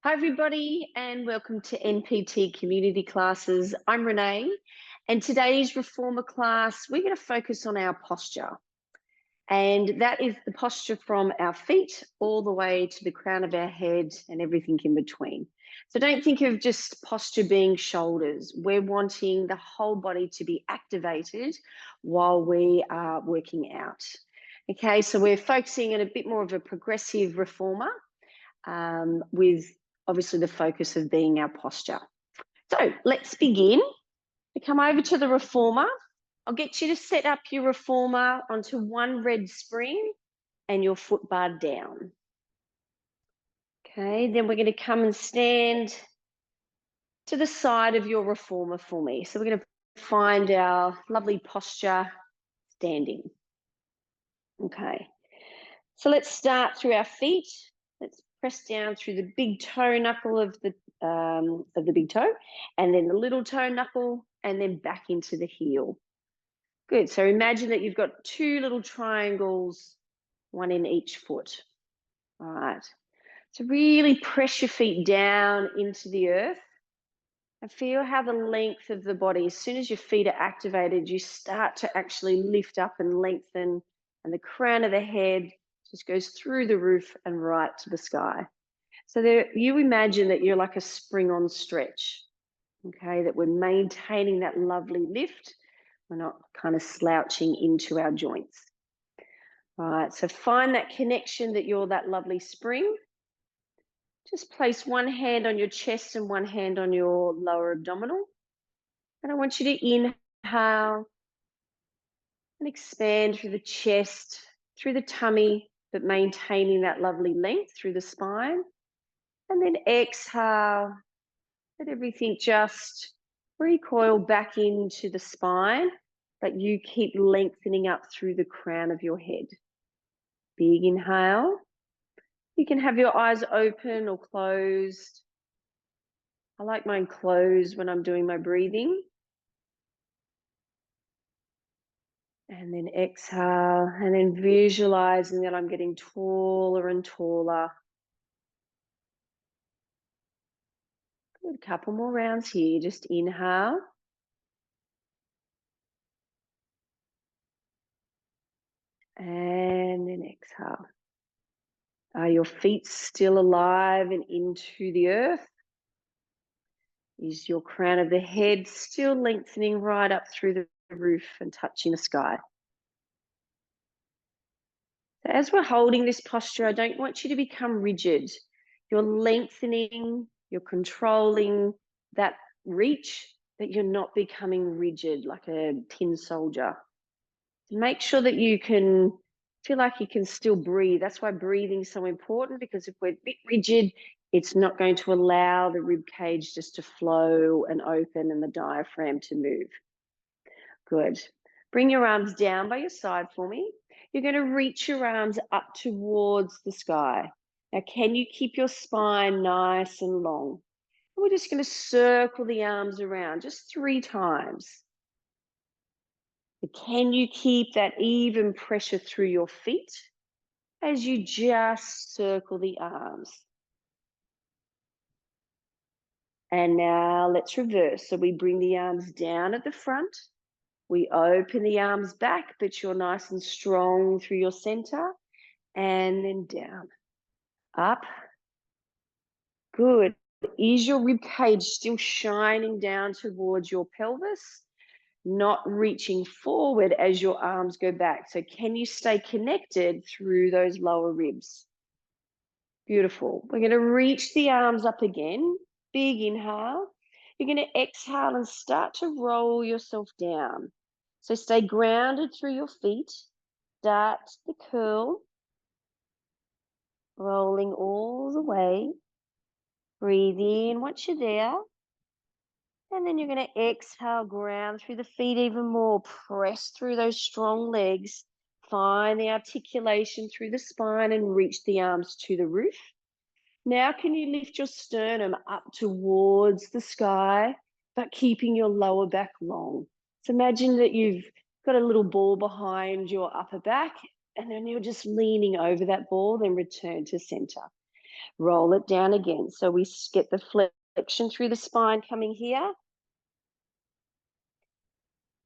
Hi, everybody, and welcome to NPT Community Classes. I'm Renae, and today's Reformer class, we're going to focus on our posture. And that is the posture from our feet all the way to the crown of our head and everything in between. So don't think of just posture being shoulders. We're wanting the whole body to be activated while we are working out. Okay, so we're focusing on a bit more of a progressive reformer with obviously the focus of being our posture. So let's begin. We come over to the reformer. I'll get you to set up your reformer onto one red spring and your foot bar down. Okay, then we're going to come and stand to the side of your reformer for me. So we're going to find our lovely posture standing. Okay, so let's start through our feet. Let's press down through the big toe knuckle of the big toe, and then the little toe knuckle, and then back into the heel. Good. So imagine that you've got two little triangles, one in each foot. All right. So really press your feet down into the earth and feel how the length of the body, as soon as your feet are activated, you start to actually lift up and lengthen, and the crown of the head just goes through the roof and right to the sky. So there, you imagine that you're like a spring on stretch, okay, that we're maintaining that lovely lift. We're not kind of slouching into our joints. All right, so find that connection that you're that lovely spring. Just place one hand on your chest and one hand on your lower abdominal. And I want you to inhale and expand through the chest, through the tummy, but maintaining that lovely length through the spine. And then exhale, let everything just recoil back into the spine, but you keep lengthening up through the crown of your head. Big inhale. You can have your eyes open or closed. I like mine closed when I'm doing my breathing. And then exhale, and then visualizing that I'm getting taller and taller. Good, a couple more rounds here. Just inhale. And then exhale. Are your feet still alive and into the earth? Is your crown of the head still lengthening right up through the roof and touching the sky? So as we're holding this posture, I don't want you to become rigid. You're lengthening, you're controlling that reach, but you're not becoming rigid like a tin soldier. Make sure that you can feel like you can still breathe. That's why breathing is so important, because if we're a bit rigid, it's not going to allow the rib cage just to flow and open and the diaphragm to move. Good. Bring your arms down by your side for me. You're going to reach your arms up towards the sky. Now, can you keep your spine nice and long? We're just going to circle the arms around just 3 times. But can you keep that even pressure through your feet as you just circle the arms? And now let's reverse. So we bring the arms down at the front. We open the arms back, but you're nice and strong through your center. And then down, up. Good. Is your rib cage still shining down towards your pelvis? Not reaching forward as your arms go back. So can you stay connected through those lower ribs? Beautiful. We're going to reach the arms up again. Big inhale. You're going to exhale and start to roll yourself down. So stay grounded through your feet. Start the curl. Rolling all the way. Breathe in once you're there. And then you're going to exhale, ground through the feet even more. Press through those strong legs. Find the articulation through the spine and reach the arms to the roof. Now can you lift your sternum up towards the sky, but keeping your lower back long? So imagine that you've got a little ball behind your upper back, and then you're just leaning over that ball, then return to center. Roll it down again. So we get the flexion through the spine coming here.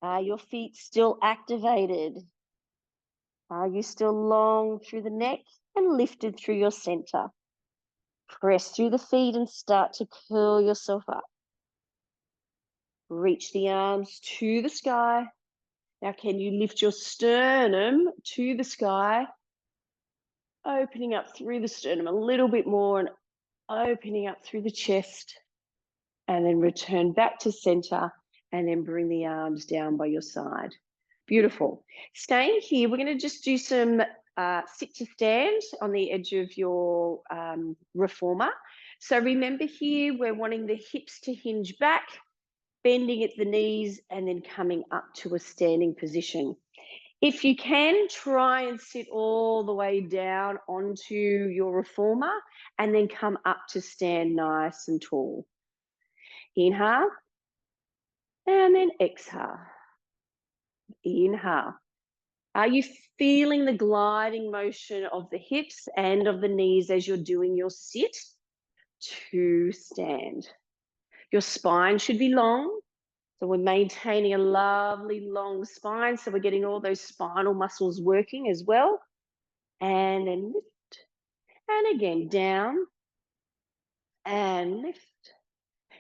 Are your feet still activated? Are you still long through the neck and lifted through your center? Press through the feet and start to curl yourself up. Reach the arms to the sky. Now, can you lift your sternum to the sky? Opening up through the sternum a little bit more and opening up through the chest. And then return back to center and then bring the arms down by your side. Beautiful. Staying here, we're going to just do some sit to stand on the edge of your reformer. So remember here, we're wanting the hips to hinge back, bending at the knees, and then coming up to a standing position. If you can, try and sit all the way down onto your reformer and then come up to stand nice and tall. Inhale, and then exhale. Inhale. Are you feeling the gliding motion of the hips and of the knees as you're doing your sit to stand? Your spine should be long. So we're maintaining a lovely long spine. So we're getting all those spinal muscles working as well. And then lift. And again, down and lift.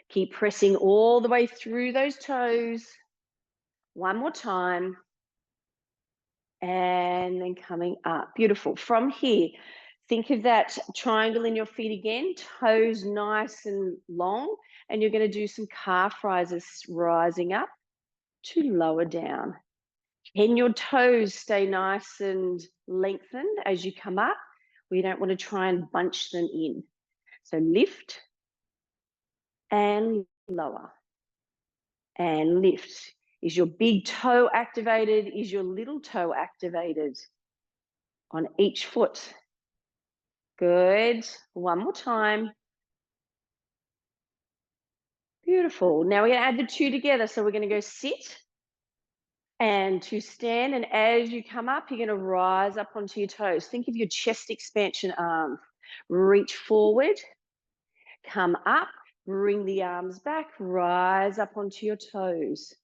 Keep pressing all the way through those toes. One more time. And then coming up. Beautiful. From here, think of that triangle in your feet again, toes nice and long, and you're going to do some calf rises, rising up to lower down. Can your toes stay nice and lengthened as you come up? We don't want to try and bunch them in. So lift and lower and lift. Is your big toe activated? Is your little toe activated? On each foot. Good. One more time. Beautiful. Now we're going to add the two together. So we're going to go sit and to stand. And as you come up, you're going to rise up onto your toes. Think of your chest expansion arms. Reach forward. Come up. Bring the arms back. Rise up onto your toes.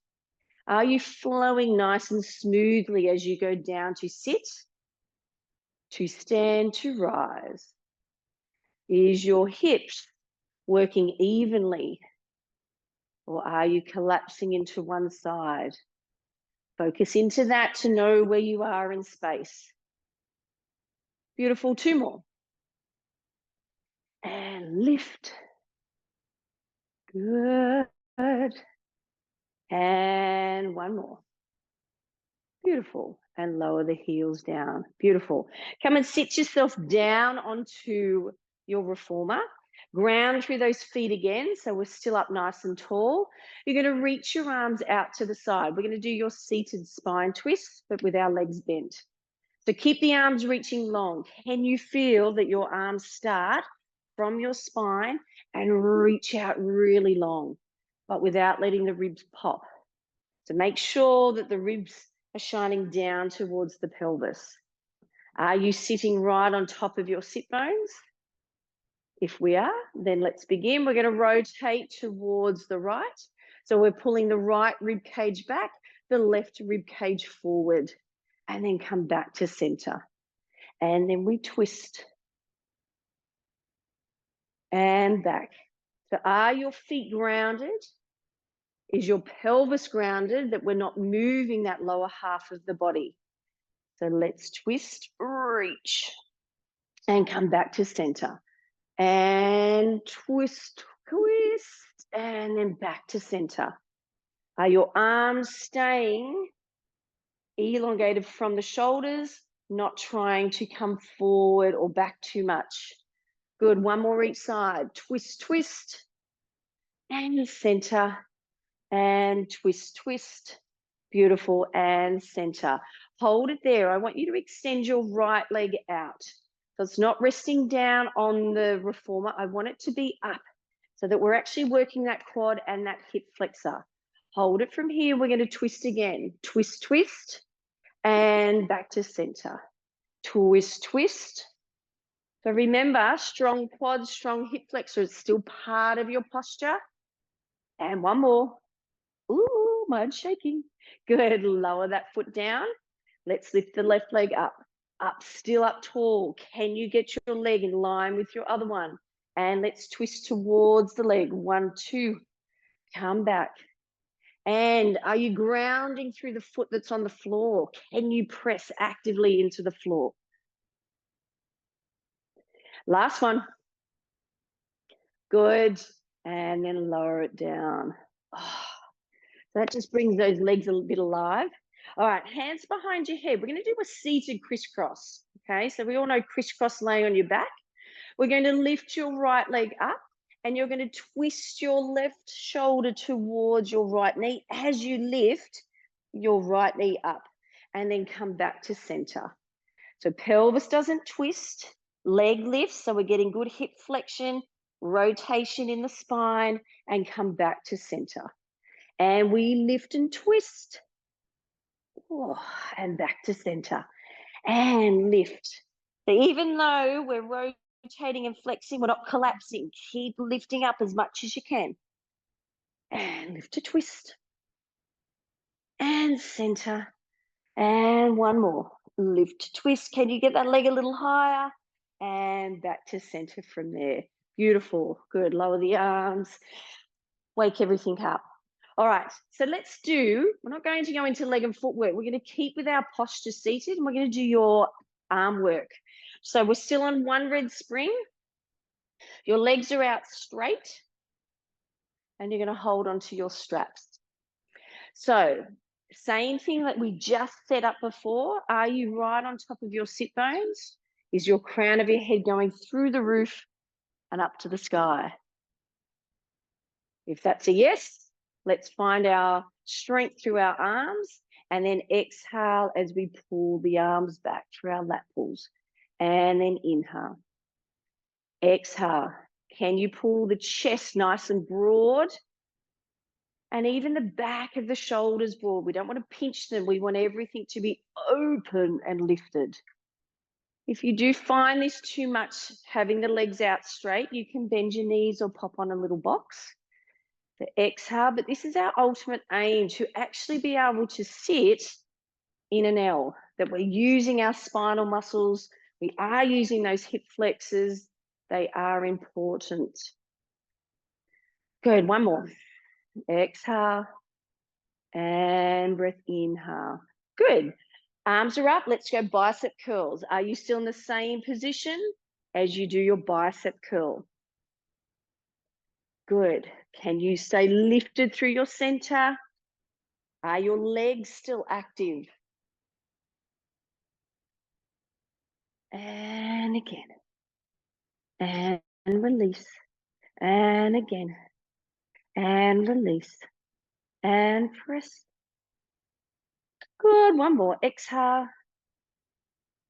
Are you flowing nice and smoothly as you go down to sit, to stand, to rise? Is your hips working evenly, or are you collapsing into one side? Focus into that to know where you are in space. Beautiful. Two more. And lift. Good. And one more. Beautiful. And lower the heels down. Beautiful. Come and sit yourself down onto your reformer. Ground through those feet again. So we're still up nice and tall. You're going to reach your arms out to the side. We're going to do your seated spine twist, but with our legs bent. So keep the arms reaching long. Can you feel that your arms start from your spine and reach out really long, but without letting the ribs pop? So make sure that the ribs are shining down towards the pelvis. Are you sitting right on top of your sit bones? If we are, then let's begin. We're going to rotate towards the right. So we're pulling the right rib cage back, the left rib cage forward, and then come back to center. And then we twist and back. So are your feet grounded? Is your pelvis grounded, that we're not moving that lower half of the body? So let's twist, reach, and come back to center. And twist, twist, and then back to center. Are your arms staying elongated from the shoulders, not trying to come forward or back too much? Good. One more each side. Twist, twist, and center, and twist, twist. Beautiful. And center. Hold it there. I want you to extend your right leg out. So it's not resting down on the reformer. I want it to be up so that we're actually working that quad and that hip flexor. Hold it from here. We're going to twist again. Twist, twist, and back to center. Twist, twist. But remember, strong quads, strong hip flexor is still part of your posture. And one more. Ooh, mine's shaking. Good. Lower that foot down. Let's lift the left leg up. Up, still up tall. Can you get your leg in line with your other one? And let's twist towards the leg. 1, 2. Come back. And are you grounding through the foot that's on the floor? Can you press actively into the floor? Last one. Good. And then lower it down. Oh, that just brings those legs a bit alive. All right, hands behind your head. We're going to do a seated crisscross. Okay, so we all know crisscross laying on your back. We're going to lift your right leg up and you're going to twist your left shoulder towards your right knee as you lift your right knee up and then come back to center. So pelvis doesn't twist, leg lifts. So we're getting good hip flexion, rotation in the spine, and come back to center. And we lift and twist. Oh, and back to center. And lift. So even though we're rotating and flexing, we're not collapsing. Keep lifting up as much as you can. And lift to twist. And center. And one more. Lift to twist. Can you get that leg a little higher? And back to center from there. Beautiful. Good. Lower the arms. Wake everything up. All right. So let's do, we're not going to go into leg and footwork. We're going to keep with our posture seated and we're going to do your arm work. So we're still on one red spring. Your legs are out straight and you're going to hold onto your straps. So same thing that we just set up before. Are you right on top of your sit bones? Is your crown of your head going through the roof and up to the sky? If that's a yes, let's find our strength through our arms and then exhale as we pull the arms back through our lat pulls. And then inhale. Exhale. Can you pull the chest nice and broad? And even the back of the shoulders broad. We don't want to pinch them. We want everything to be open and lifted. If you do find this too much, having the legs out straight, you can bend your knees or pop on a little box. The exhale, but this is our ultimate aim, to actually be able to sit in an L, that we're using our spinal muscles. We are using those hip flexors. They are important. Good, one more. Exhale and breath, inhale. Good. Arms are up. Let's go bicep curls. Are you still in the same position as you do your bicep curl? Good. Can you stay lifted through your center? Are your legs still active? And again. And release. And again. And release. And press. Good. One more. Exhale.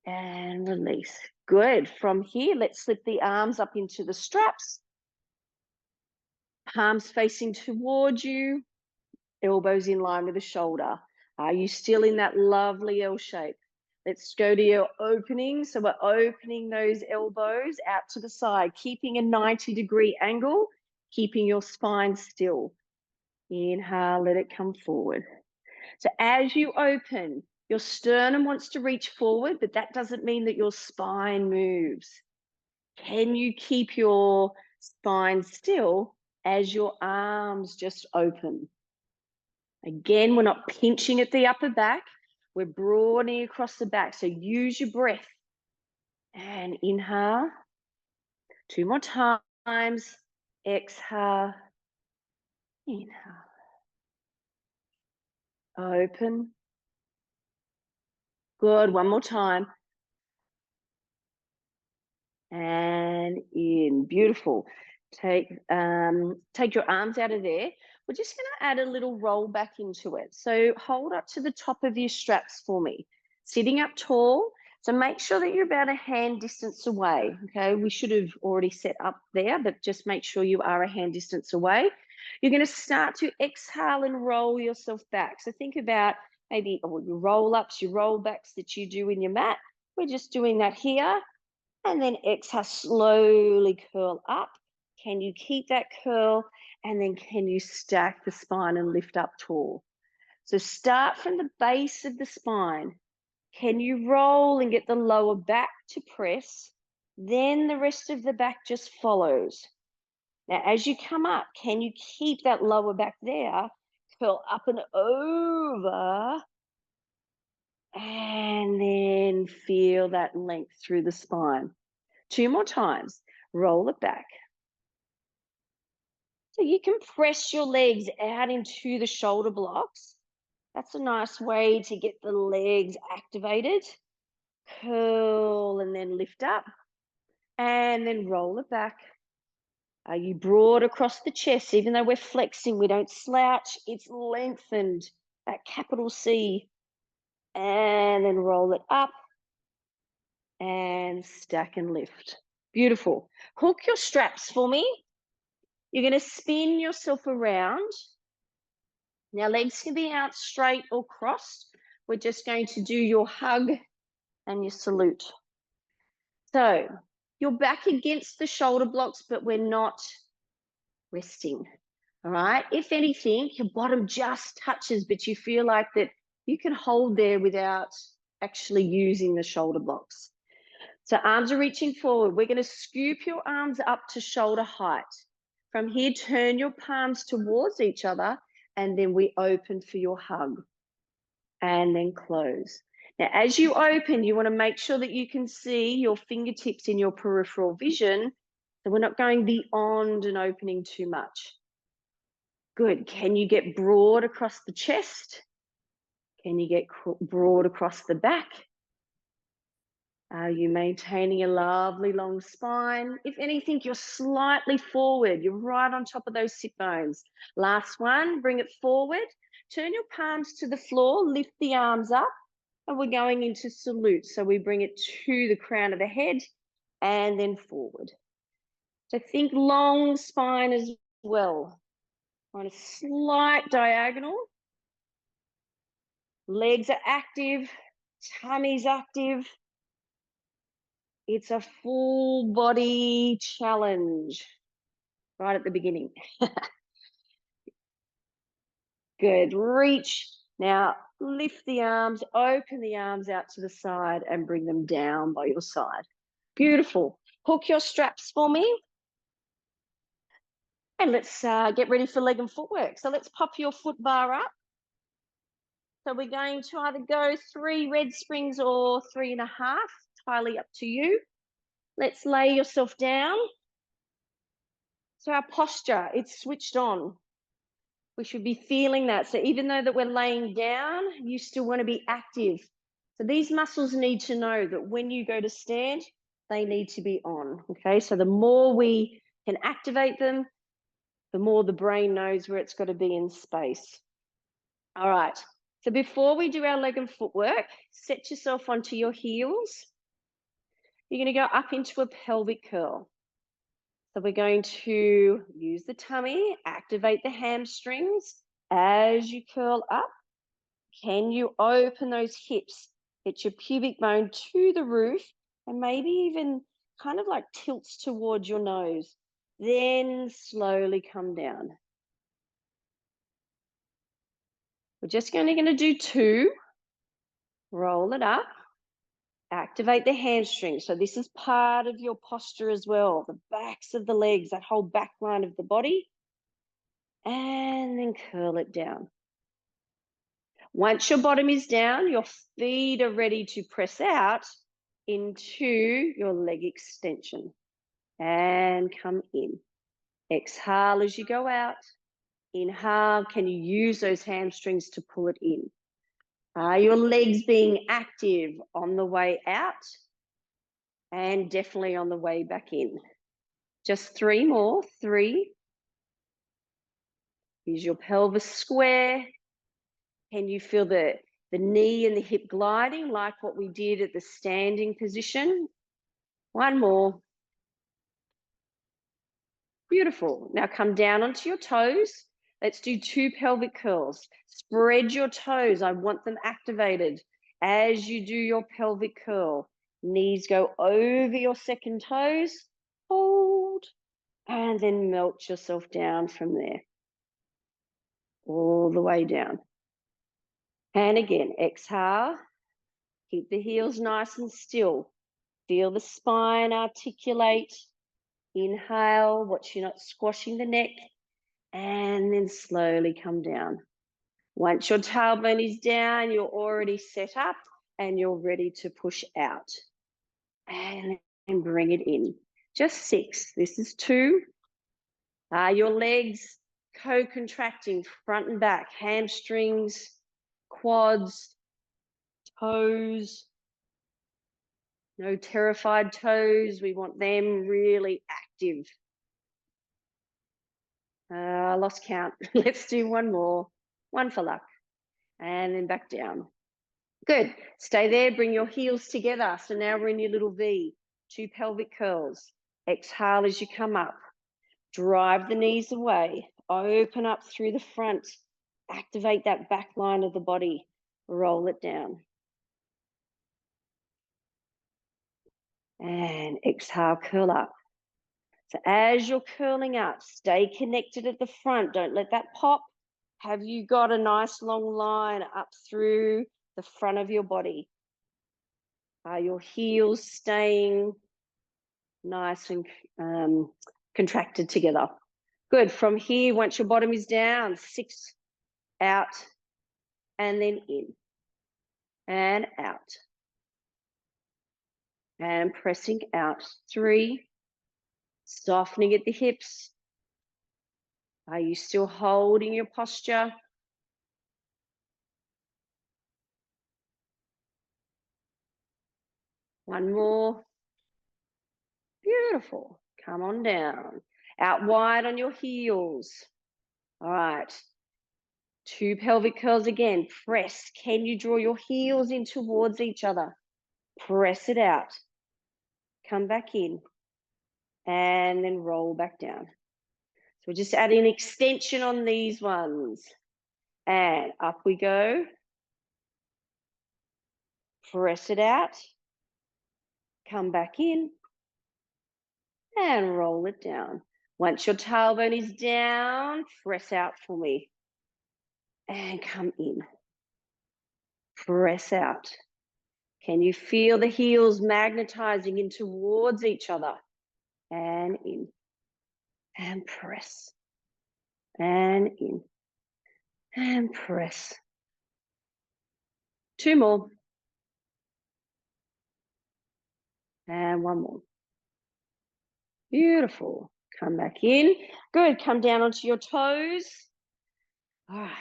And release. Good. From here, let's slip the arms up into the straps. Palms facing towards you. Elbows in line with the shoulder. Are you still in that lovely L shape? Let's go to your opening. So we're opening those elbows out to the side, keeping a 90-degree angle, keeping your spine still. Inhale, let it come forward. So as you open, your sternum wants to reach forward, but that doesn't mean that your spine moves. Can you keep your spine still as your arms just open? Again, we're not pinching at the upper back. We're broadening across the back. So use your breath. And inhale. 2 more times. Exhale. Inhale. Open. Good. One more time. And in. Beautiful. Take your arms out of there. We're just going to add a little roll back into it. So hold up to the top of your straps for me. Sitting up tall. So make sure that you're about a hand distance away. Okay, we should have already set up there, but just make sure you are a hand distance away. You're going to start to exhale and roll yourself back. So think about maybe your roll ups, your roll backs that you do in your mat. We're just doing that here. And then exhale, slowly curl up. Can you keep that curl? And then can you stack the spine and lift up tall? So start from the base of the spine. Can you roll and get the lower back to press? Then the rest of the back just follows. Now, as you come up, can you keep that lower back there? Curl up and over. And then feel that length through the spine. 2 more times. Roll it back. So you can press your legs out into the shoulder blocks. That's a nice way to get the legs activated. Curl and then lift up. And then roll it back. Are you broad across the chest? Even though we're flexing, we don't slouch. It's lengthened, that capital C. And then roll it up. And stack and lift. Beautiful. Hook your straps for me. You're going to spin yourself around. Now, legs can be out straight or crossed. We're just going to do your hug and your salute. So, you're back against the shoulder blocks, but we're not resting. All right? If anything, your bottom just touches, but you feel like that you can hold there without actually using the shoulder blocks. So arms are reaching forward. We're going to scoop your arms up to shoulder height. From here, turn your palms towards each other, and then we open for your hug. And then close. Now, as you open, you want to make sure that you can see your fingertips in your peripheral vision. So we're not going beyond and opening too much. Good. Can you get broad across the chest? Can you get broad across the back? Are you maintaining a lovely long spine? If anything, you're slightly forward. You're right on top of those sit bones. Last one, bring it forward. Turn your palms to the floor, lift the arms up, and we're going into salute. So we bring it to the crown of the head and then forward. So think long spine as well. On a slight diagonal. Legs are active, tummy's active. It's a full body challenge right at the beginning. Good. Reach. Now lift the arms, open the arms out to the side and bring them down by your side. Beautiful. Hook your straps for me. And let's get ready for leg and footwork. So let's pop your foot bar up. So we're going to either go 3 red springs or 3.5, entirely up to you. Let's lay yourself down. So our posture, it's switched on. We should be feeling that. So even though that we're laying down, you still want to be active. So these muscles need to know that when you go to stand, they need to be on, okay? So the more we can activate them, the more the brain knows where it's got to be in space. All right. So before we do our leg and footwork, set yourself onto your heels. You're going to go up into a pelvic curl. So we're going to use the tummy, activate the hamstrings as you curl up. Can you open those hips? Get your pubic bone to the roof and maybe even kind of like tilts towards your nose. Then slowly come down. We're just going to do 2. Roll it up. Activate the hamstrings. So this is part of your posture as well. The backs of the legs, that whole back line of the body. And then curl it down. Once your bottom is down, your feet are ready to press out into your leg extension. And come in. Exhale as you go out. Inhale. Can you use those hamstrings to pull it in? Are your legs being active on the way out? And definitely on the way back in. Just 3 more. 3. Is your pelvis square? Can you feel the knee and the hip gliding like what we did at the standing position? 1 more. Beautiful. Now come down onto your toes. Let's do 2 pelvic curls. Spread your toes. I want them activated as you do your pelvic curl. Knees go over your second toes. Hold. And then melt yourself down from there. All the way down. And again, exhale. Keep the heels nice and still. Feel the spine articulate. Inhale, watch you're not squashing the neck. And then slowly come down. Once your tailbone is down, you're already set up and you're ready to push out. And bring it in. Just 6. This is 2. Your legs co-contracting front and back, hamstrings, quads, toes. No terrified toes. We want them really active. I lost count. Let's do one more. One for luck. And then back down. Good. Stay there. Bring your heels together. So now we're in your little V. 2 pelvic curls. Exhale as you come up. Drive the knees away. Open up through the front. Activate that back line of the body. Roll it down. And exhale, curl up. So as you're curling up, stay connected at the front. Don't let that pop. Have you got a nice long line up through the front of your body? Are your heels staying nice and contracted together? Good. From here, once your bottom is down, 6 out and then in and out and pressing out. 3. Softening at the hips. Are you still holding your posture? One more. Beautiful. Come on down. Out wide on your heels. All right. 2 pelvic curls again. Press. Can you draw your heels in towards each other? Press it out. Come back in. And then roll back down. So we're just adding extension on these ones. And up we go. Press it out. Come back in. And roll it down. Once your tailbone is down, press out for me. And come in. Press out. Can you feel the heels magnetizing in towards each other? And in. And press. And in. And press. 2 more. And 1 more. Beautiful. Come back in. Good. Come down onto your toes. All right.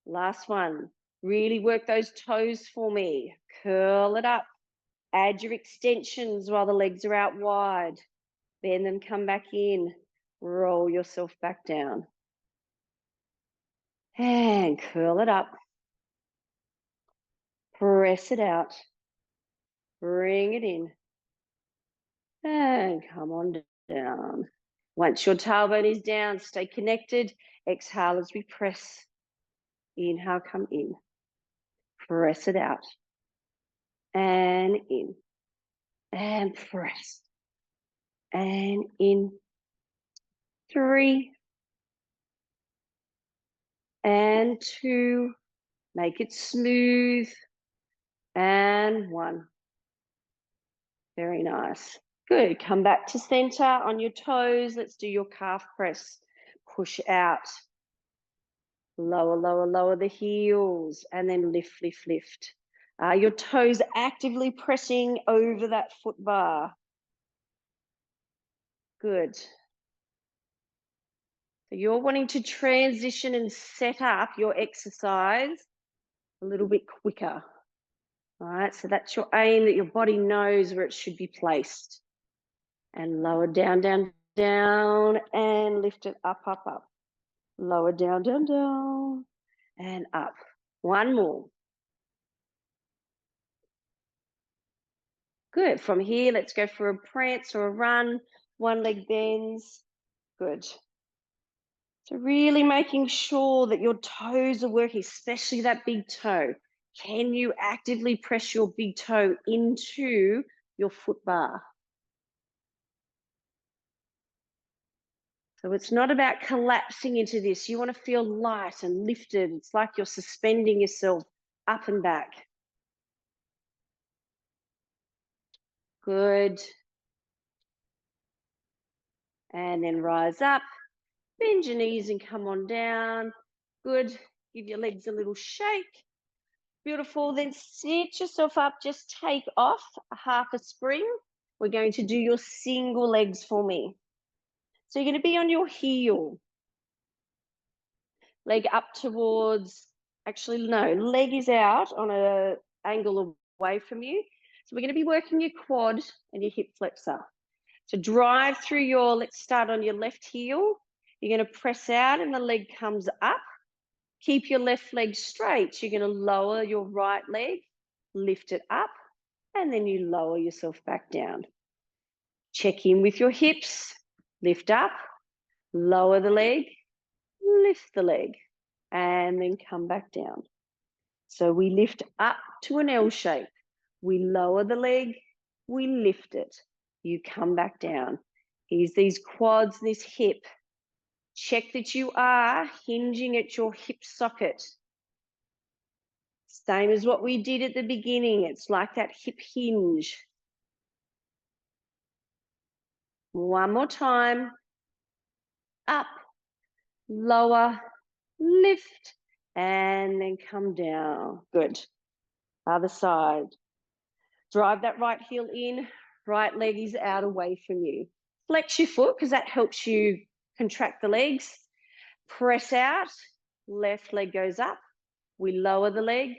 Last one. Really work those toes for me. Curl it up. Add your extensions while the legs are out wide. Bend them, come back in. Roll yourself back down. And curl it up. Press it out. Bring it in. And come on down. Once your tailbone is down, stay connected. Exhale as we press. Inhale, come in. Press it out. And in. And press. And in. 3. And 2. Make it smooth. And 1. Very nice. Good. Come back to center on your toes. Let's do your calf press. Push out. Lower, lower, lower the heels. And then lift, lift, lift. Your toes actively pressing over that foot bar. Good. So you're wanting to transition and set up your exercise a little bit quicker. All right, so that's your aim, that your body knows where it should be placed. And lower, down, down, down, and lift it up, up, up. Lower, down, down, down, and up. 1 more. Good. From here, let's go for a prance or a run. 1 leg bends. Good. So really making sure that your toes are working, especially that big toe. Can you actively press your big toe into your foot bar. So it's not about collapsing into this. You want to feel light and lifted. It's like you're suspending yourself up and back. Good. And then rise up. Bend your knees and come on down. Good. Give your legs a little shake. Beautiful. Then sit yourself up. Just take off half a spring. We're going to do your single legs for me. So you're going to be on your heel. Leg up towards, actually, no, leg is out on an angle away from you. So we're going to be working your quad and your hip flexor. So drive through your, let's start on your left heel. You're going to press out and the leg comes up. Keep your left leg straight. You're going to lower your right leg, lift it up, and then you lower yourself back down. Check in with your hips, lift up, lower the leg, lift the leg, and then come back down. So we lift up to an L shape. We lower the leg, we lift it. You come back down. Here's these quads, this hip. Check that you are hinging at your hip socket. Same as what we did at the beginning. It's like that hip hinge. One more time. Up, lower, lift, and then come down. Good. Other side. Drive that right heel in. Right leg is out away from you. Flex your foot because that helps you contract the legs. Press out. Left leg goes up. We lower the leg.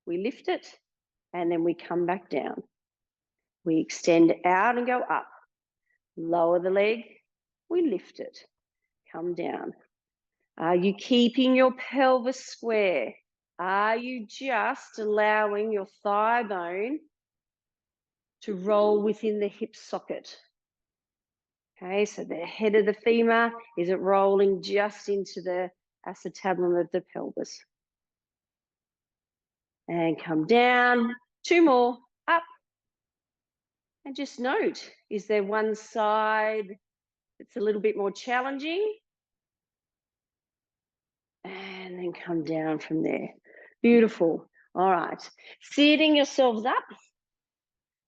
We lift it. And then we come back down. We extend out and go up. Lower the leg. We lift it. Come down. Are you keeping your pelvis square? Are you just allowing your thigh bone to roll within the hip socket? Okay, so the head of the femur, is it rolling just into the acetabulum of the pelvis? And come down. Two more. Up. And just note, is there one side that's a little bit more challenging? And then come down from there. Beautiful. All right. Sitting yourselves up.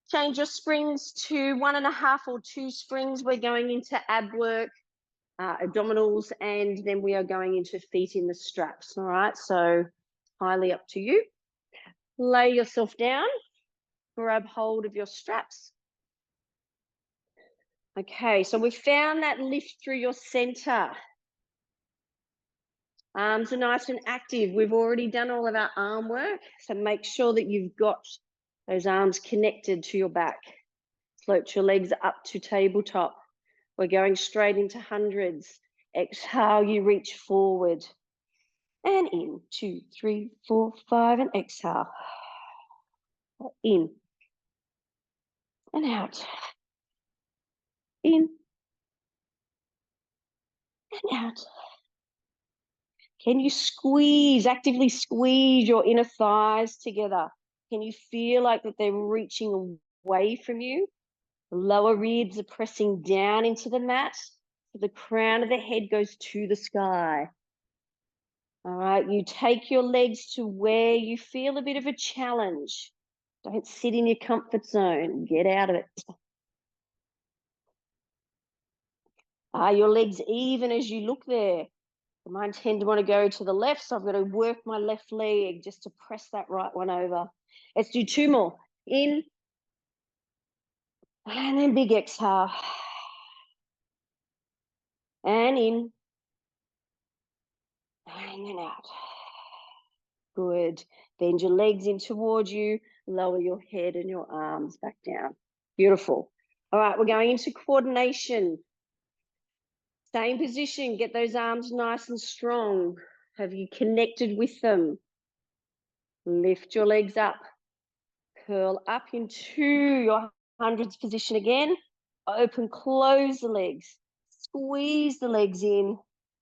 Change your springs to 1.5 or 2 springs. We're going into ab work, abdominals, and then we are going into feet in the straps. All right. So highly up to you. Lay yourself down. Grab hold of your straps. Okay. So we've found that lift through your center. Arms are nice and active. We've already done all of our arm work. So make sure that you've got those arms connected to your back. Float your legs up to tabletop. We're going straight into hundreds. Exhale, you reach forward. And in, 2, 3, 4, 5, and exhale. In. And out. In. And out. Can you squeeze, actively squeeze your inner thighs together? Can you feel like that they're reaching away from you? The lower ribs are pressing down into the mat. So the crown of the head goes to the sky. All right, you take your legs to where you feel a bit of a challenge. Don't sit in your comfort zone. Get out of it. Are your legs even as you look there? I might tend to want to go to the left, so I've got to work my left leg just to press that right one over. Let's do 2 more. In. And then big exhale. And in. And then out. Good. Bend your legs in towards you. Lower your head and your arms back down. Beautiful. All right, we're going into coordination. Same position. Get those arms nice and strong. Have you connected with them? Lift your legs up. Curl up into your hundreds position again. Open, close the legs. Squeeze the legs in.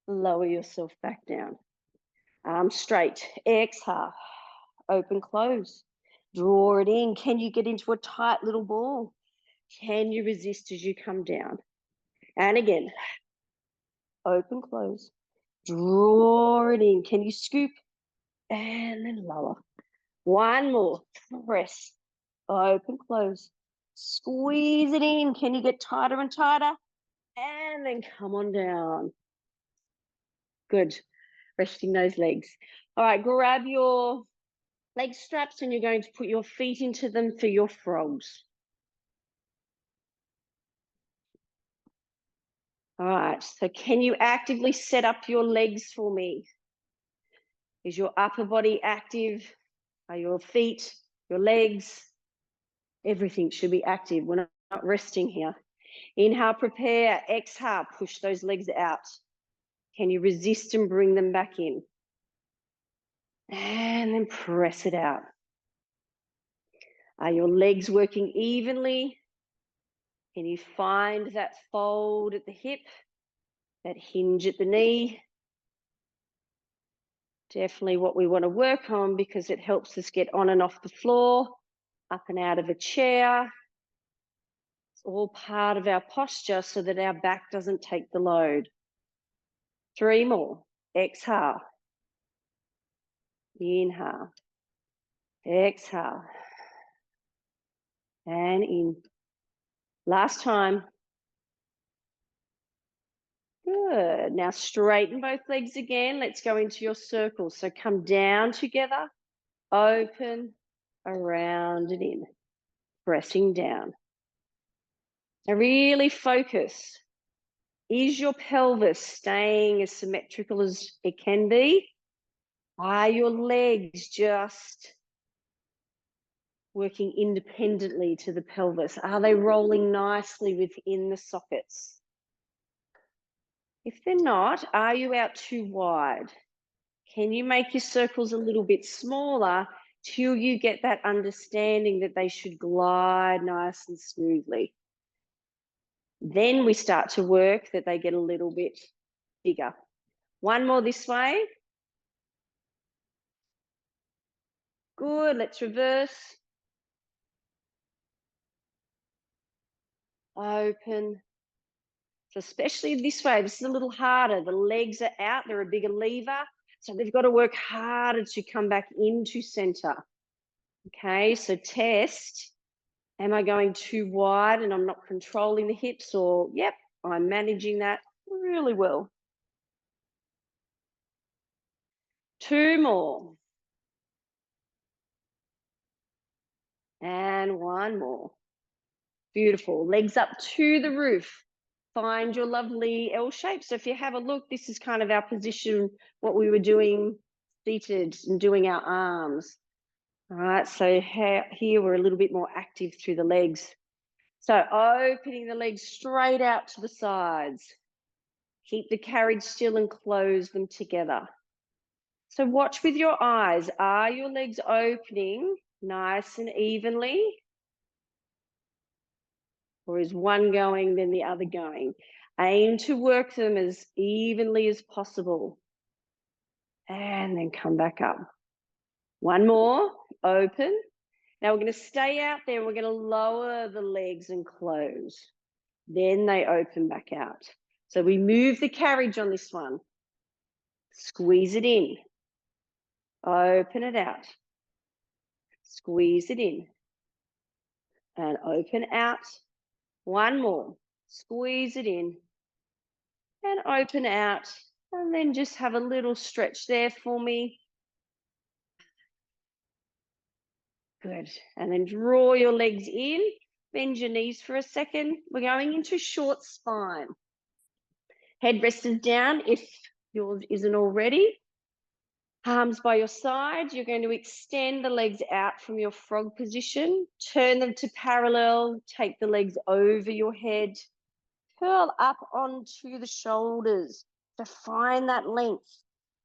Lower yourself back down. Arms straight. Exhale. Open, close. Draw it in. Can you get into a tight little ball? Can you resist as you come down? And again, open, close, draw it in. Can you scoop? And then lower. One more, press, open, close, squeeze it in. Can you get tighter and tighter? And then come on down. Good, resting those legs. All right, grab your leg straps and you're going to put your feet into them for your frogs. All right, so can you actively set up your legs for me? Is your upper body active? Are your feet, your legs, everything should be active. We're not resting here. Inhale, prepare. Exhale, push those legs out. Can you resist and bring them back in? And then press it out. Are your legs working evenly? Can you find that fold at the hip, that hinge at the knee? Definitely what we want to work on because it helps us get on and off the floor, up and out of a chair. It's all part of our posture so that our back doesn't take the load. 3 more. Exhale. Inhale. Exhale. And in. Last time. Good. Now straighten both legs again. Let's go into your circle. So come down together, open, around and in, pressing down. Now really focus. Is your pelvis staying as symmetrical as it can be? Are your legs just working independently to the pelvis? Are they rolling nicely within the sockets? If they're not, are you out too wide? Can you make your circles a little bit smaller till you get that understanding that they should glide nice and smoothly? Then we start to work that they get a little bit bigger. One more this way. Good, let's reverse. Open. So especially this way, this is a little harder. The legs are out, they're a bigger lever. So they've got to work harder to come back into center. Okay, so test. Am I going too wide and I'm not controlling the hips, or, yep, I'm managing that really well. 2 more. And 1 more. Beautiful. Legs up to the roof. Find your lovely L shape. So if you have a look, this is kind of our position, what we were doing seated and doing our arms. All right, so here we're a little bit more active through the legs. So opening the legs straight out to the sides. Keep the carriage still and close them together. So watch with your eyes. Are your legs opening nice and evenly? Or is one going, then the other going? Aim to work them as evenly as possible. And then come back up. 1 more, open. Now we're going to stay out there and we're going to lower the legs and close. Then they open back out. So we move the carriage on this one. Squeeze it in. Open it out. Squeeze it in. And open out. 1 more. Squeeze it in. And open out. And then just have a little stretch there for me. Good. And then draw your legs in. Bend your knees for a second. We're going into short spine. Head rested down if yours isn't already. Arms by your side. You're going to extend the legs out from your frog position. Turn them to parallel. Take the legs over your head. Curl up onto the shoulders to find that length.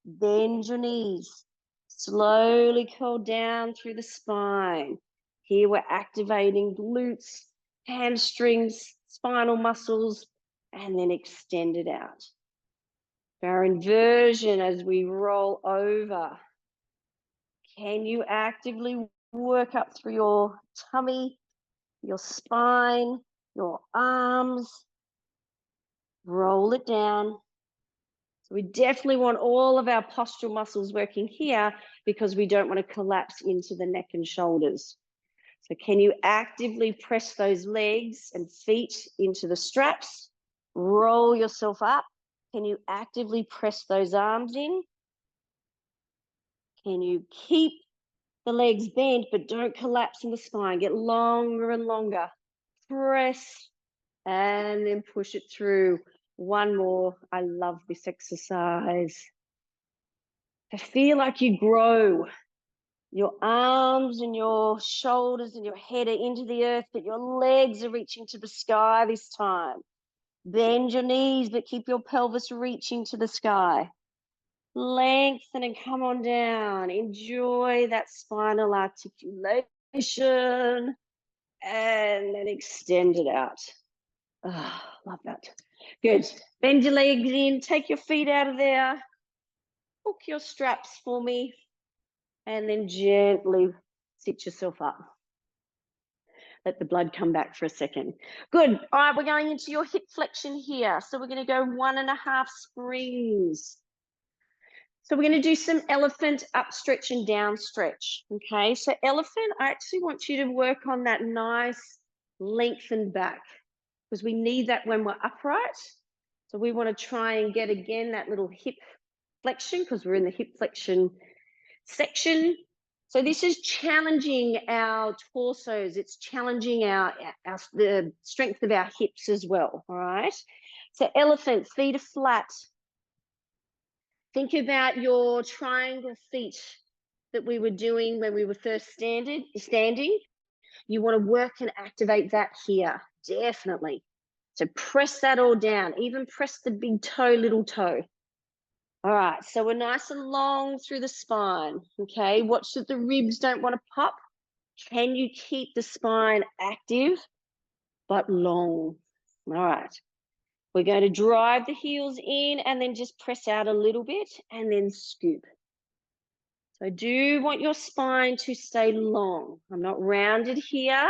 Bend your knees. Slowly curl down through the spine. Here we're activating glutes, hamstrings, spinal muscles, and then extend it out. Our inversion as we roll over. Can you actively work up through your tummy, your spine, your arms, roll it down. So we definitely want all of our postural muscles working here because we don't want to collapse into the neck and shoulders. So can you actively press those legs and feet into the straps? Roll yourself up. Can you actively press those arms in? Can you keep the legs bent but don't collapse in the spine? Get longer and longer. Press and then push it through. One more. I love this exercise. To feel like you grow. Your arms and your shoulders and your head are into the earth, but your legs are reaching to the sky this time. Bend your knees, but keep your pelvis reaching to the sky. Lengthen and come on down. Enjoy that spinal articulation and then extend it out. Oh, love that. Good. Bend your legs in, take your feet out of there. Hook your straps for me. And then gently sit yourself up. Let the blood come back for a second. Good. All right, we're going into your hip flexion here. So we're going to go 1.5 springs. So we're going to do some elephant up stretch and down stretch. Okay, so elephant, I actually want you to work on that nice lengthened back because we need that when we're upright. So we want to try and get again that little hip flexion because we're in the hip flexion section. So this is challenging our torsos. It's challenging the strength of our hips as well, all right? So elephant, feet are flat. Think about your triangle feet that we were doing when we were first standing. You want to work and activate that here, definitely. So press that all down, even press the big toe, little toe. All right, so we're nice and long through the spine, okay? Watch that the ribs don't want to pop. Can you keep the spine active but long? All right, we're going to drive the heels in and then just press out a little bit and then scoop. So I do want your spine to stay long. I'm not rounded here.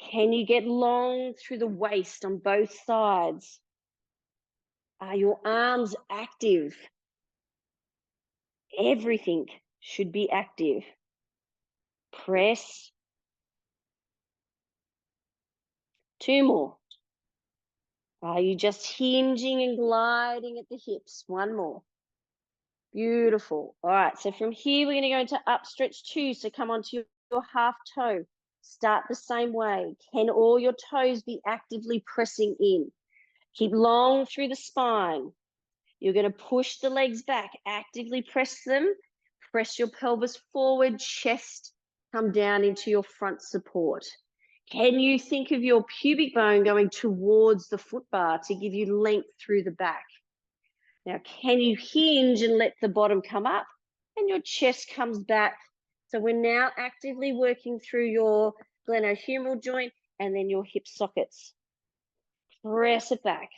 Can you get long through the waist on both sides? Are your arms active? Everything should be active. Press. 2 more. Are you just hinging and gliding at the hips? 1 more. Beautiful. All right, so from here, we're going to go into up stretch 2. So come onto your half toe. Start the same way. Can all your toes be actively pressing in? Keep long through the spine. You're going to push the legs back, actively press them. Press your pelvis forward, chest come down into your front support. Can you think of your pubic bone going towards the foot bar to give you length through the back? Now, can you hinge and let the bottom come up and your chest comes back? So we're now actively working through your glenohumeral joint and then your hip sockets. Press it back.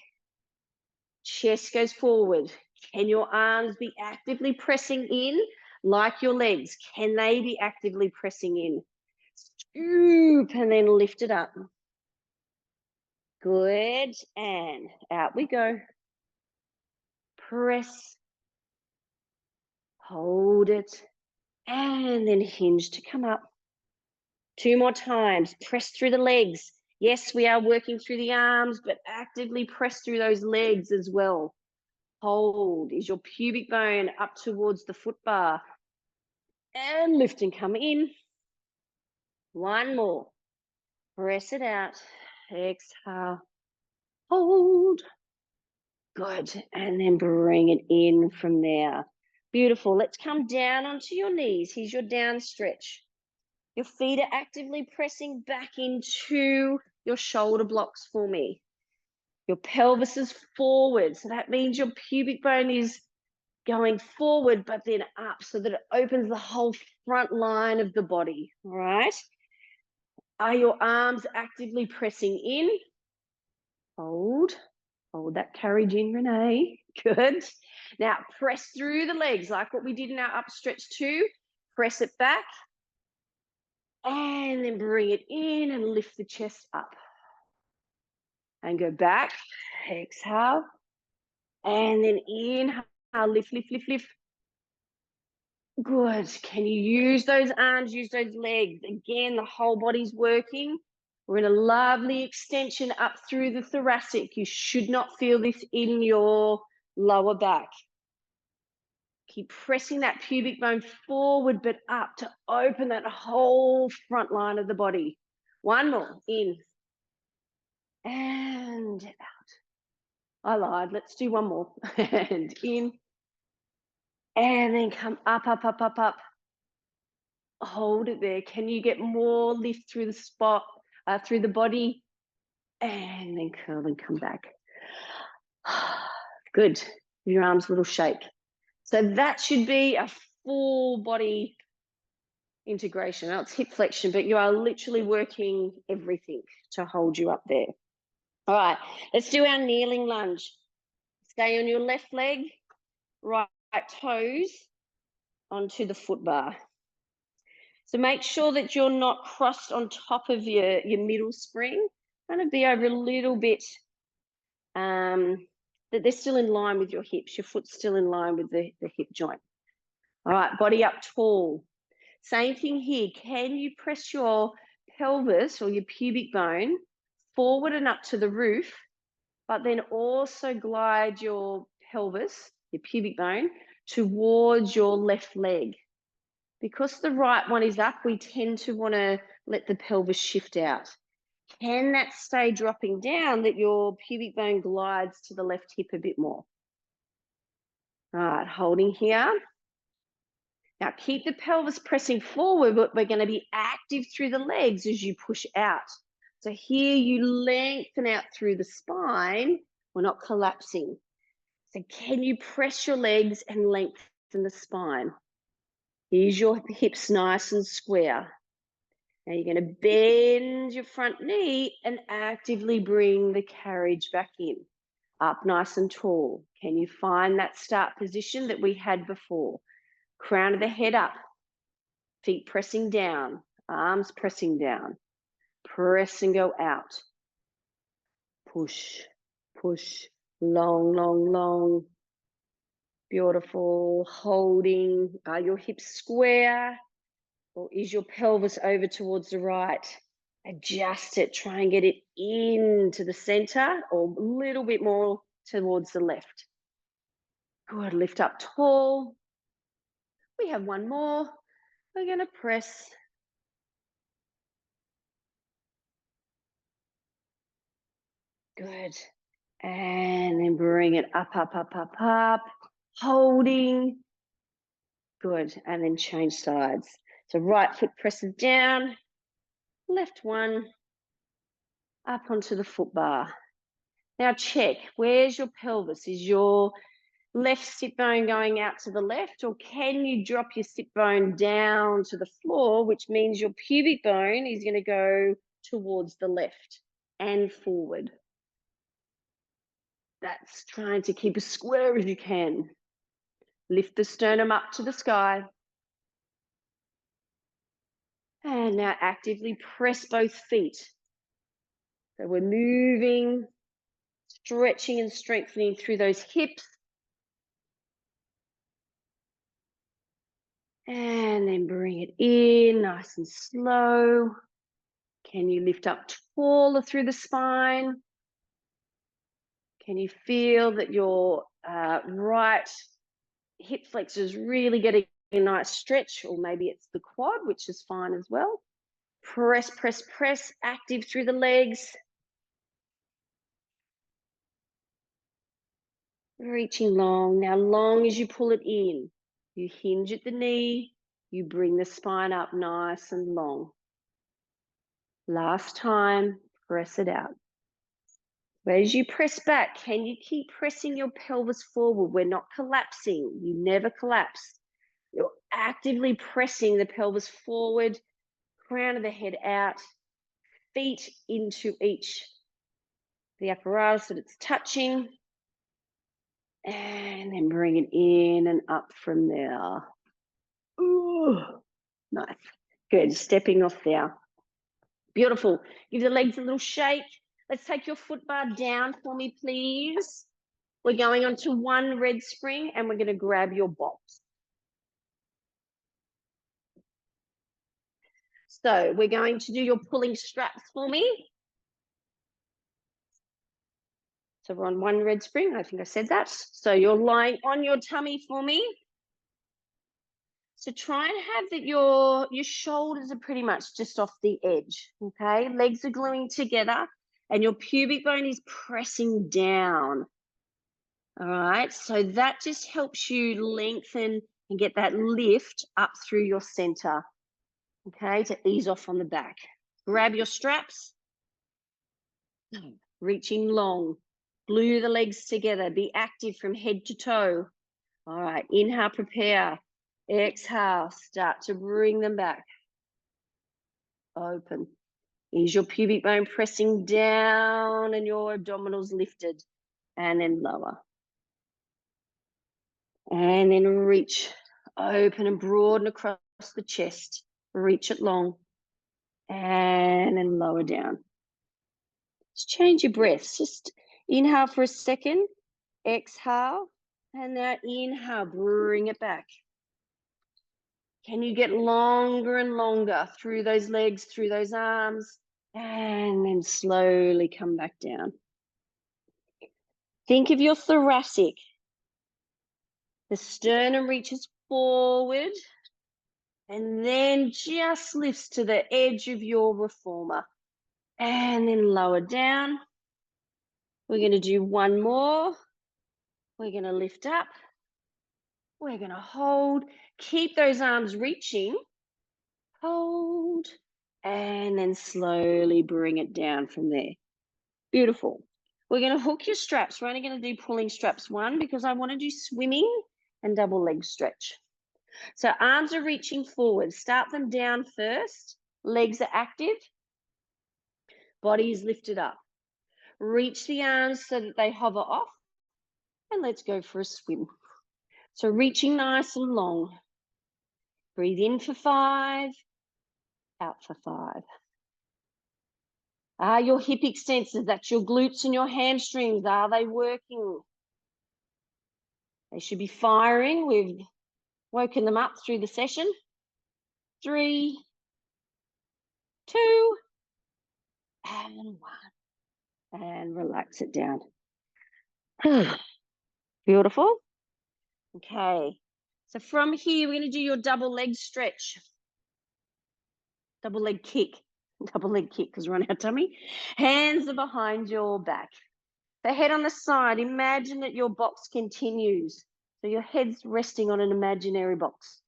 Chest goes forward. Can your arms be actively pressing in like your legs? Can they be actively pressing in? Scoop and then lift it up. Good. And out we go. Press. Hold it. And then hinge to come up. 2 more times. Press through the legs. Yes, we are working through the arms, but actively press through those legs as well. Hold. Is your pubic bone up towards the foot bar? And lift and come in. 1 more. Press it out. Exhale. Hold. Good. And then bring it in from there. Beautiful. Let's come down onto your knees. Here's your down stretch. Your feet are actively pressing back into your shoulder blocks for me. Your pelvis is forward. So that means your pubic bone is going forward, but then up so that it opens the whole front line of the body. All right. Are your arms actively pressing in? Hold. Hold that carriage in, Renae. Good. Now press through the legs like what we did in our up stretch 2. Press it back. And then bring it in and lift the chest up. And go back, exhale. And then inhale, lift, lift, lift, lift. Good. Can you use those arms, use those legs? Again, the whole body's working. We're in a lovely extension up through the thoracic. You should not feel this in your lower back. Keep pressing that pubic bone forward but up to open that whole front line of the body. One more, in and out. I lied. Let's do one more. And in and then come up, up, up, up, up. Hold it there. Can you get more lift through the spot, through the body? And then curl and come back. Good. Give your arms a little shake. So that should be a full body integration. Now it's hip flexion, but you are literally working everything to hold you up there. All right, let's do our kneeling lunge. Stay on your left leg, right toes onto the foot bar. So make sure that you're not crossed on top of your middle spring. Kind of be over a little bit, that they're still in line with your hips. Your foot's still in line with the hip joint. All right, body up tall. Same thing here. Can you press your pelvis or your pubic bone forward and up to the roof, but then also glide your pelvis, your pubic bone, towards your left leg? Because the right one is up, we tend to want to let the pelvis shift out. Can that stay dropping down that your pubic bone glides to the left hip a bit more? All right, holding here. Now keep the pelvis pressing forward, but we're going to be active through the legs as you push out. So here you lengthen out through the spine. We're not collapsing. So can you press your legs and lengthen the spine? Here's your hips nice and square. Now you're going to bend your front knee and actively bring the carriage back in. Up nice and tall. Can you find that start position that we had before? Crown of the head up. Feet pressing down. Arms pressing down. Press and go out. Push, push. Long, long, long. Beautiful. Holding. Are your hips square? Or is your pelvis over towards the right? Adjust it. Try and get it into the center or a little bit more towards the left. Good. Lift up tall. We have one more. We're going to press. Good. And then bring it up, up, up, up, up. Holding. Good. And then change sides. So right foot presses down. Left one. Up onto the foot bar. Now check. Where's your pelvis? Is your left sit bone going out to the left, or can you drop your sit bone down to the floor, which means your pubic bone is going to go towards the left and forward? That's trying to keep as square as you can. Lift the sternum up to the sky. And now actively press both feet. So we're moving, stretching and strengthening through those hips. And then bring it in nice and slow. Can you lift up taller through the spine? Can you feel that your right hip flexor is really getting a nice stretch, or maybe it's the quad, which is fine as well. Press, press, press, active through the legs. Reaching long. Now, long as you pull it in, you hinge at the knee, you bring the spine up nice and long. Last time, press it out. As you press back, can you keep pressing your pelvis forward? We're not collapsing. You never collapse. You're actively pressing the pelvis forward, crown of the head out, feet into each the apparatus that it's touching, and then bring it in and up from there. Ooh, nice. Good, stepping off there. Beautiful. Give the legs a little shake. Let's take your foot bar down for me, please. We're going on to one red spring and we're going to grab your box. So we're going to do your pulling straps for me. So we're on one red spring. I think I said that. So you're lying on your tummy for me. So try and have that your shoulders are pretty much just off the edge, okay? Legs are gluing together and your pubic bone is pressing down. All right, so that just helps you lengthen and get that lift up through your center, okay, to ease off on the back. Grab your straps, reaching long, glue the legs together, be active from head to toe. All right, inhale, prepare. Exhale, start to bring them back. Open. Is your pubic bone pressing down and your abdominals lifted, and then lower. And then reach, open and broaden across the chest. Reach it long, and then lower down. Just change your breaths. Just inhale for a second, exhale, and now inhale, bring it back. Can you get longer and longer through those legs, through those arms, and then slowly come back down. Think of your thoracic. The sternum reaches forward and then just lifts to the edge of your reformer and then lower down. We're going to do one more. We're going to lift up. We're going to hold. Keep those arms reaching. Hold. And then slowly bring it down from there. Beautiful. We're going to hook your straps. We're only going to do pulling straps 1 because I want to do swimming and double leg stretch. So arms are reaching forward. Start them down first. Legs are active. Body is lifted up. Reach the arms so that they hover off. And let's go for a swim. So reaching nice and long. Breathe in for 5. Out for 5. Are your hip extensors, that's your glutes and your hamstrings, are they working? They should be firing. We've woken them up through the session. 3, 2, and 1. And relax it down. Beautiful. Okay. So from here, we're going to do your double leg stretch. Double leg kick. Double leg kick because we're on our tummy. Hands are behind your back. The head on the side. Imagine that your box continues. So your head's resting on an imaginary box.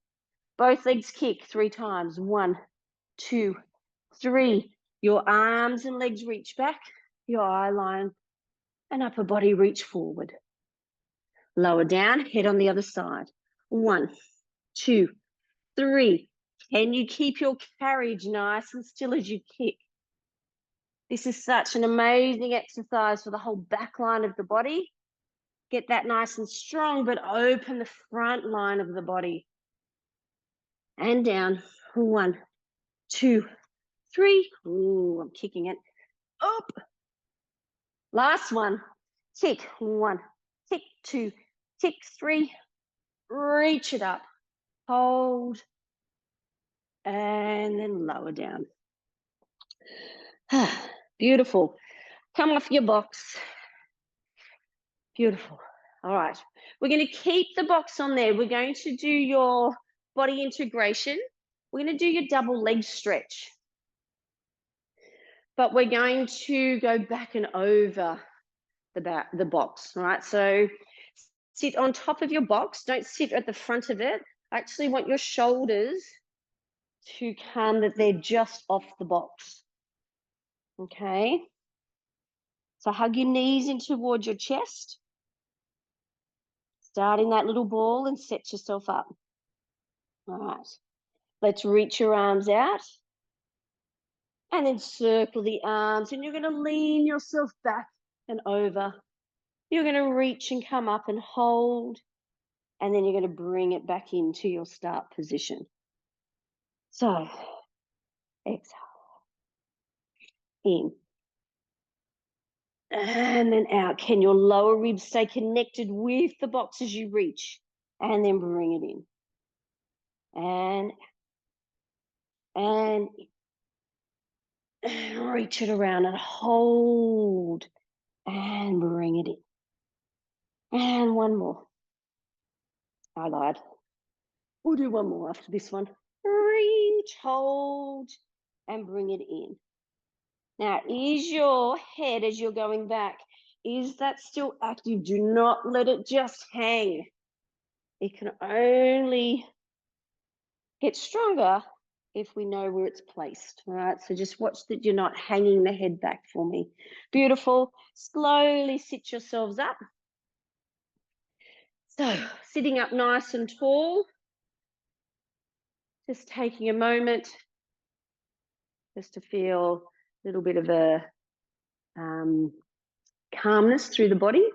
Both legs kick 3 times. 1, 2, 3. Your arms and legs reach back. Your eye line and upper body reach forward. Lower down, head on the other side. 1, 2, 3. Can you keep your carriage nice and still as you kick? This is such an amazing exercise for the whole back line of the body. Get that nice and strong, but open the front line of the body. And down. 1, 2, 3. Ooh, I'm kicking it. Up. Last one. Kick. 1, kick 2, kick 3. Reach it up. Hold. And then lower down. Beautiful. Come off your box. Beautiful. All right. We're going to keep the box on there. We're going to do your body integration. We're going to do your double leg stretch. But we're going to go back and over the box, right? So sit on top of your box. Don't sit at the front of it. I actually want your shoulders to come that they're just off the box. Okay. So hug your knees in towards your chest. Start in that little ball and set yourself up. All right. Let's reach your arms out. And then circle the arms. And you're going to lean yourself back and over. You're going to reach and come up and hold. And then you're going to bring it back into your start position. So Exhale. In. And then out. Can your lower ribs stay connected with the box as you reach? And then bring it in. And reach it around and hold. And bring it in. And one more. I lied. We'll do one more after this one. Reach, hold, and bring it in. Now, is your head, as you're going back, is that still active? Do not let it just hang. It can only get stronger if we know where it's placed. All right, so just watch that you're not hanging the head back for me. Beautiful. Slowly sit yourselves up. So, sitting up nice and tall. Just taking a moment just to feel a little bit of a calmness through the body.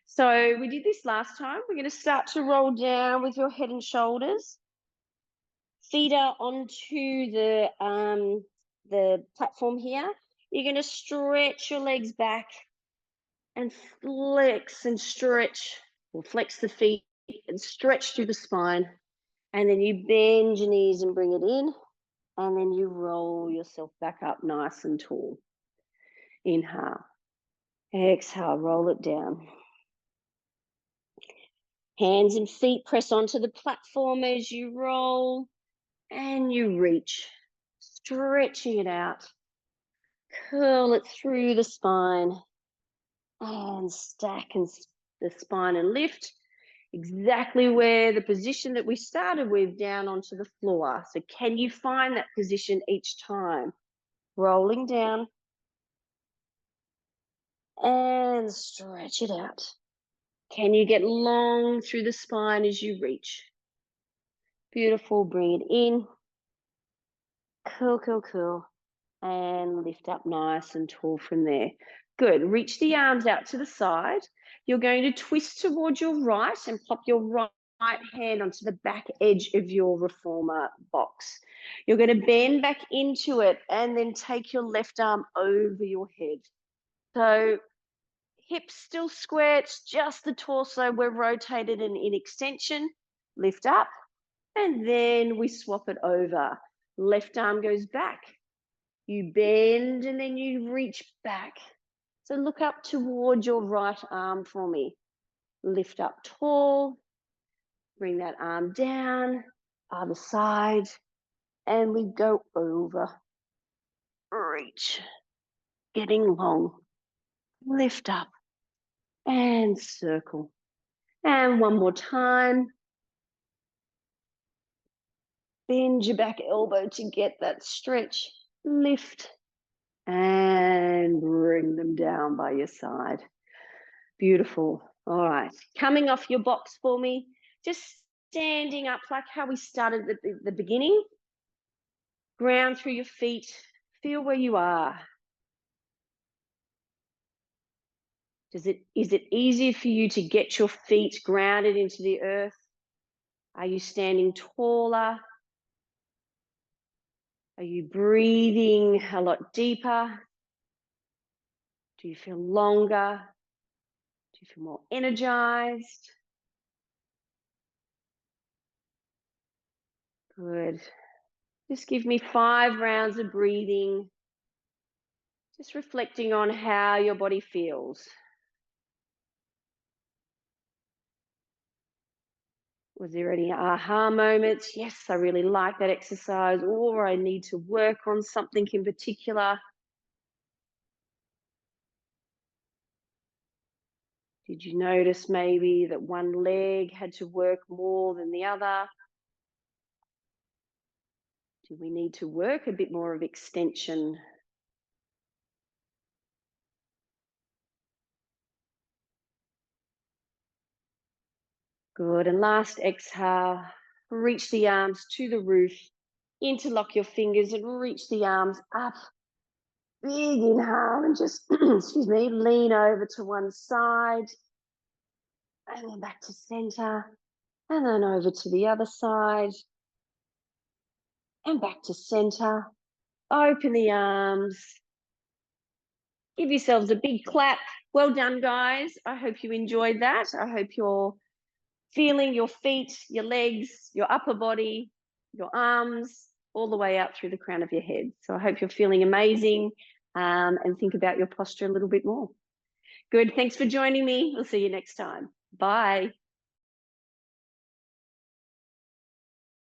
So we did this last time. We're going to start to roll down with your head and shoulders. Feet are onto the platform here. You're going to stretch your legs back and flex and stretch, or flex the feet and stretch through the spine. And then you bend your knees and bring it in. And then you roll yourself back up nice and tall. Inhale. Exhale, roll it down. Hands and feet press onto the platform as you roll and you reach, stretching it out. Curl it through the spine and stack the spine and lift exactly where the position that we started with, down onto the floor. So can you find that position each time? Rolling down and stretch it out. Can you get long through the spine as you reach? Beautiful. Bring it in. Curl, curl, curl. And lift up nice and tall from there. Good. Reach the arms out to the side. You're going to twist towards your right and pop your right hand onto the back edge of your reformer box. You're going to bend back into it and then take your left arm over your head. So hips still square, it's just the torso. We're rotated and in extension. Lift up, and then we swap it over. Left arm goes back. You bend, and then you reach back. So look up towards your right arm for me. Lift up tall. Bring that arm down, other side, and we go over. Reach. Getting long. Lift up and circle. And one more time. Bend your back elbow to get that stretch. Lift and bring them down by your side. Beautiful. All right. Coming off your box for me. Just standing up like how we started at the beginning. Ground through your feet. Feel where you are. Is it easier for you to get your feet grounded into the earth? Are you standing taller? Are you breathing a lot deeper? Do you feel longer? Do you feel more energized? Good. Just give me 5 rounds of breathing. Just reflecting on how your body feels. Was there any aha moments? Yes, I really like that exercise, or I need to work on something in particular. Did you notice maybe that one leg had to work more than the other? Do we need to work a bit more of extension? Good. And last exhale, reach the arms to the roof, interlock your fingers and reach the arms up. Big inhale and just, excuse me, lean over to one side and then back to center and then over to the other side and back to center Open the arms. Give yourselves a big clap. Well done, guys. I hope you enjoyed that. I hope you're feeling your feet, your legs, your upper body, your arms, all the way out through the crown of your head. So I hope you're feeling amazing, and think about your posture a little bit more. Good. Thanks for joining me. We'll see you next time. Bye.